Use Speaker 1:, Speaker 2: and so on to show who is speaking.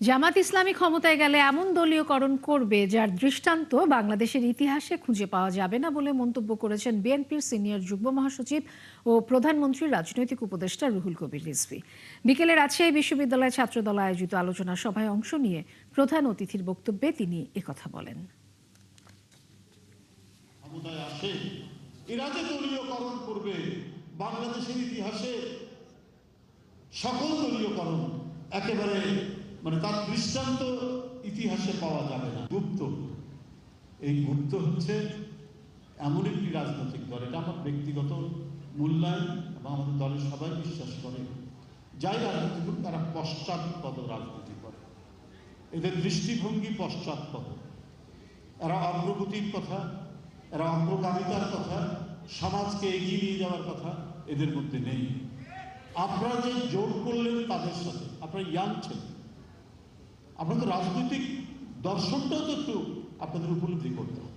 Speaker 1: জামাত ইসলামী ক্ষমতায় গেলে এমন দলীয়করণ করবে যার দৃষ্টান্ত বাংলাদেশের ইতিহাসে খুঁজে পাওয়া যাবে না বলে মন্তব্য করেছেন বিএনপির সিনিয়র যুগ্ম মহাসচিব ও প্রধানমন্ত্রীর রাজনৈতিক উপদেষ্টা রুহুল কবির রিজভী। বিকেলে রাজশাহী বিশ্ববিদ্যালয় ছাত্রদল আয়োজিত আলোচনা সভায় অংশ নিয়ে প্রধান অতিথির বক্তব্যে তিনি একথা বলেন।
Speaker 2: এরা যে দলীয়করণ করবে, বাংলাদেশের ইতিহাসে সকল দলীয়করণ একেবারে তার দৃষ্টান্ত ইতিহাসে পাওয়া যাবে না। গুপ্ত, এই গুপ্ত হচ্ছে এমন একটি রাজনৈতিক দল, এটা আমার ব্যক্তিগত মূল্যায়ন এবং আমাদের দলের সবাই বিশ্বাস করে, যাই রাজনীতি করুক তারা পশ্চাৎপদ রাজনীতি করে। এদের দৃষ্টিভঙ্গি পশ্চাৎপদ, এরা অগ্রগতির কথা, এরা অগ্রগামিতার কথা, সমাজকে এগিয়ে নিয়ে যাওয়ার কথা এদের মধ্যে নেই। আপনারা যে জোর করলেন তাদের সাথে, আপনারা ইয়াং ছিলেন, আপনাদের রাজনৈতিক দর্শনটাও তো একটু আপনাদের উপলব্ধি করতে হবে।